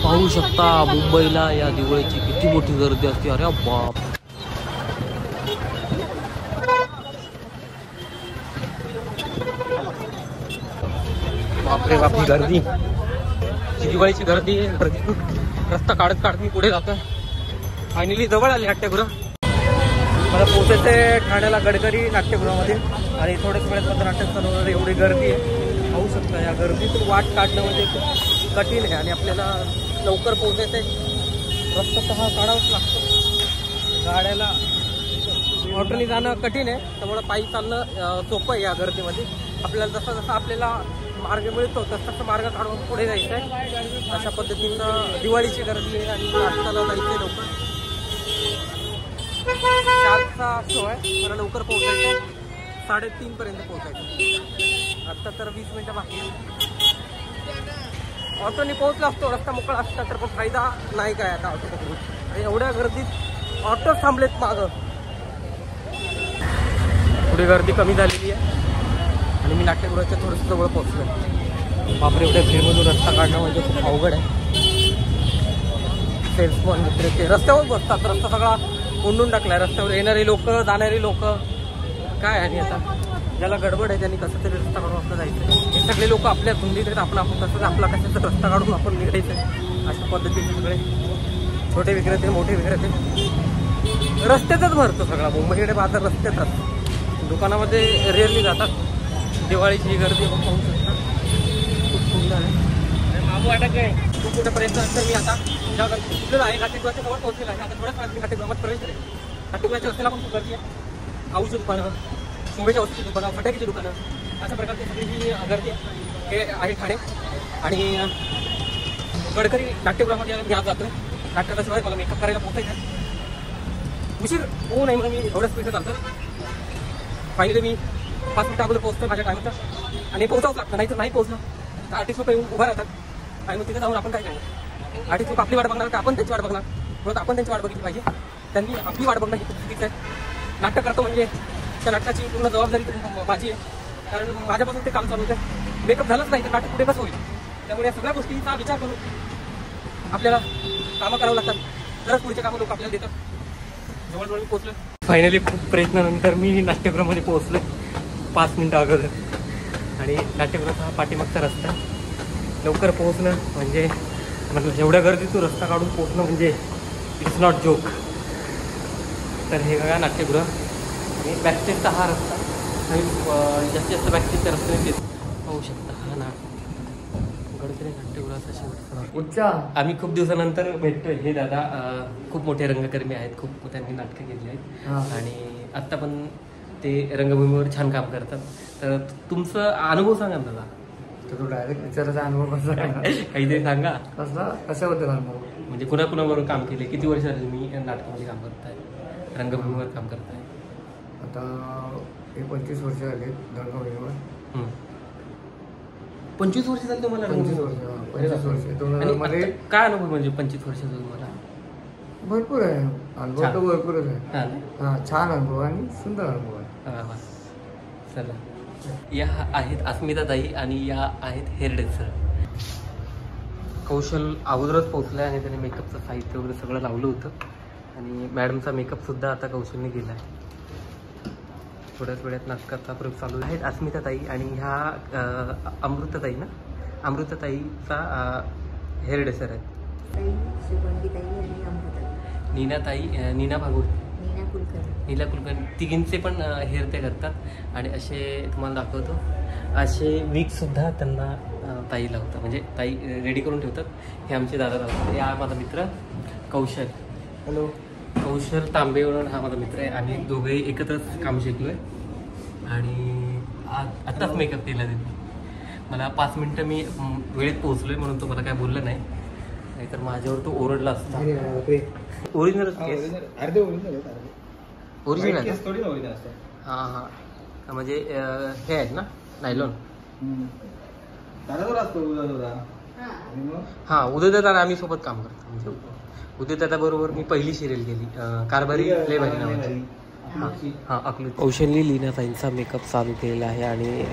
पाहू शकता मुंबईला या दिवाळीची किती मोठी गर्दी असते. अरे बाप, बापरे बाप, ही गर्दी, दिवाळीची गर्दी आहे. रस्ता काढत काढत मी पुढे जातोय. फायनली जवळ आले नाट्यगृह. मला पोहोचायचे ठाण्याला गडकरी नाट्यगृहामध्ये आणि थोड्याच वेळात नाट्य चालू. एवढी गर्दी आहे, पाहू शकता. या गर्दीतून वाट काढणं म्हणजे खूप कठीण आहे आणि आपल्याला लवकर पोहोचायचं आहे. रस्ता तर हा काढावाच लागतो. गाड्याला ऑटोने जाणं कठीण आहे, त्यामुळे पायी चालणं सोपं आहे. या गर्दीमध्ये आपल्याला जसा जसा आपल्याला मार्ग मिळतो तसं तसं मार्ग काढून पुढे जायचं आहे. अशा पद्धतीनं दिवाळीची गर्दी आहे आणि नाश्त्याला जायचं आहे. लवकर 4चा शो आहे, मला लवकर पोहोचायचं आहे. 3:30 पर्यंत पोहोचायचं. आत्ता तर 20 मिनिटं बाकी आहे. ऑटोने पोहोचला असतो, रस्ता मोकळा असता तर पण फायदा नाही काय आता ऑटो पकडून. आणि एवढ्या गर्दीत ऑटो थांबलेत मागं. पुढे गर्दी कमी झालेली आहे आणि मी नाट्यगृहाच्या थोडंसं जवळ पोहोचलो. बापरे, एवढ्या भीडमधून रस्ता काढणं म्हणजे खूप अवघड आहे. सेल्समन विक्रेते रस्त्यावर बसतात. रस्ता सगळा कोंडून टाकलाय. रस्त्यावर येणारी लोक, जाणारी लोक काय. आणि आता ज्याला गडबड आहे त्यांनी कसं तरी रस्ता काढून आपलं जायचं. हे सगळे लोक आपल्या धुंदीत आहेत. आपण तसंच आपला कशाचा रस्ता काढून आपण निघायचं आहे. अशा पद्धतीने सगळे छोटे विक्रेते, मोठे विक्रेते रस्त्यातच भरतो सगळा. मुंबईकडे बाजार रस्त्यातच. दुकानामध्ये रेअरली जातात. दिवाळीची गर्दी आपण पाहू शकता, खूप सुंदर आहे. मागू वाटत आहे खूप कुठेपर्यंत. तर मी आता कुठलं आहे नाट्यगृहाच्या जवळ पोहोचलेला आहे. आता थोड्याच वेळात मी नाट्यगृहात प्रवेश करेल. नाट्यगृहाच्या रस्त्याला पण खूप गर्दी आहे. आऊची दुकानं, मुंबईच्या वस्तूची दुकानं, फटाक्याची दुकानं, अशा प्रकारची सगळी जी गर्दी हे आहे ठाणे. आणि गडकरी नाट्यगृहामध्ये मी आज जातोय. नाटकाच्या शिवाय मला मेकअप करायला पोहोचायचं आहे. उशीर होऊ नये म्हणून मी एवढ्या स्पीडनं चालतो. फायनली मी 5 मिनिटं अगोदर पोहोचतो माझ्या टायमाचा. आणि पोहोचावंच लागतं, नाही तर नाही पोहोचलं तर आर्टिस्ट लोक येऊन उभा राहतात. आणि मग तिथे जाऊन आपण काय करणार. आर्टिस्ट लोक आपली वाट बघणार का आपण त्यांची वाट बघणार. परत आपण त्यांची वाट बघितली पाहिजे. त्यांनी आपली वाट बघणं ही खूप चुकीचं आहे. नाटक करतो म्हणजे त्या नाटकाची पूर्ण जबाबदारी माझी आहे. कारण माझ्यापासून ते काम चालू आहे. मेकअप झालंच नाही तर नाटक पुढे कसं होईल. त्यामुळे या सगळ्या गोष्टींचा विचार करून आपल्याला कामं करावं लागतात. तरच पुढचे कामं लोक आपल्याला देतात. जवळजवळ मी पोहोचलो. फायनली खूप प्रयत्नानंतर मी नाट्यगृहामध्ये पोहोचलो 5 मिनिटं अगोदर. आणि नाट्यगृहाचा हा पाठीमागचा रस्ता. लवकर पोहोचणं म्हणजे मतलब एवढ्या गर्दीतून रस्ता काढून पोहोचणं म्हणजे इट्स नॉट जोक. तर हे बघा नाट्यगृह आणि बॅकस्टेजचा हा रस्ता. आणि जास्तीत जास्त बॅकस्टेजच्या रस्त्याने पाहू शकता. हा गडकरी नाट्यगृहाचा शेवटचा. आम्ही खूप दिवसानंतर भेटतोय. हे दादा खूप मोठे रंगकर्मी आहेत. खूप त्यांनी नाटकं केली आहेत आणि आत्ता पण ते रंगभूमीवर छान काम करतात. तर तुमचा अनुभव सांगा दादा. तर तो डायरेक्ट विचारायचा अनुभव कसा काहीतरी सांगा. कशाबद्दल अनुभव म्हणजे कुणाकुणाबरोबर काम केले, किती वर्ष झाले तुम्ही नाटकामध्ये काम करताय, रंगभूमीवर काम करताय? आता हे 25 वर्ष झाले रंगभूमीवर. 25 वर्ष झाली तुम्हाला? 25 वर्ष. मध्ये काय अनुभव म्हणजे 25 वर्षाचा तुम्हाला? भरपूर आहे अनुभव. तर भरपूरच आहे. हां, छान अनुभव आणि सुंदर अनुभव आहे. चला, या आहेत अस्मिताताई आणि या आहेत हेअरड्रेसर. कौशल अगोदरच पोहोचला आहे आणि त्याने मेकअपचं साहित्य वगैरे सगळं लावलं होतं. आणि मॅडमचा मेकअपसुद्धा आता कौशलने केला आहे. थोड्याच वेळात नाटकाचा प्रयोग चालू आहे. अस्मिताताई आणि ह्या अमृताताई ना, अमृताताईचा हेअरड्रेसर आहेत. नीनाताई, नीना भागवत, नीला कुलकर्णी, तिघींचे पण हेअर ते करतात. आणि असे तुम्हाला दाखवतो, असे विगसुद्धा त्यांना ताई लावतात. म्हणजे ताई रेडी करून ठेवतात. हे आमचे दादा लावतात. हा माझा मित्र कौशल. हॅलो. कौशल तांबेवरून हा माझा मित्र आहे. आम्ही दोघेही एकत्रच काम शिकलो आहे. आणि आत्ताच मेकअप केला त्यांनी. मला 5 मिनटं मी वेळेत पोहोचलो आहे म्हणून तो मला काय बोललं नाही, नाहीतर माझ्यावर तो ओरडला असता. ओरिजिनल अर्धे ओरिजिनल हां हां. म्हणजे हे आहेत ना नायलॉन. हां, उदयदादा आम्ही सोबत काम करतो. म्हणजे उदयदादा बरोबर मी पहिली सिरियल केली, कारभारी लय भारी नावाची. हां, अकलूज. कौशल्य लीनाताईंचा मेकअप चालू केलेला आहे आणि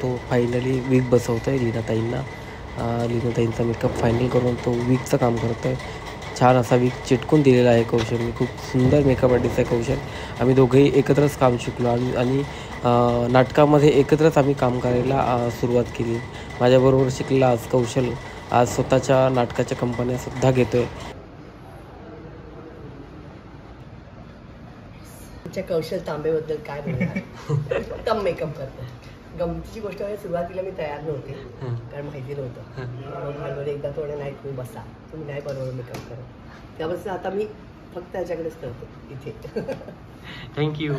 तो फायनली विग बसवतोय लीनाताईंना. लीनाताईंचा मेकअप फायनल करून तो विगचं काम करतो आहे. छान असा विग चिटकून दिलेला आहे कौशलने. खूप सुंदर मेकअप आर्टिस्ट आहे कौशल. आम्ही दोघंही एकत्रच काम शिकलो आणि नाटकामध्ये एकत्रच आम्ही काम करायला सुरुवात केली. माझ्याबरोबर शिकलेला आज कौशल आज स्वतःच्या नाटकाच्या कंपन्यासुद्धा घेतो आहे. तुमच्या कौशल तांबेबद्दल काय बोलणार? उत्तम मेकअप करतो. गमतीची गोष्ट म्हणजे सुरुवातीला मी तयार नव्हते कारण माहिती नव्हतं. मग मला एकदा थोडं नाही तुम्ही बसा, तुम्ही नाही बरोबर मेकअप करा. त्यापासून आता मी फक्त त्याच्याकडेच करतो इथे. थँक्यू.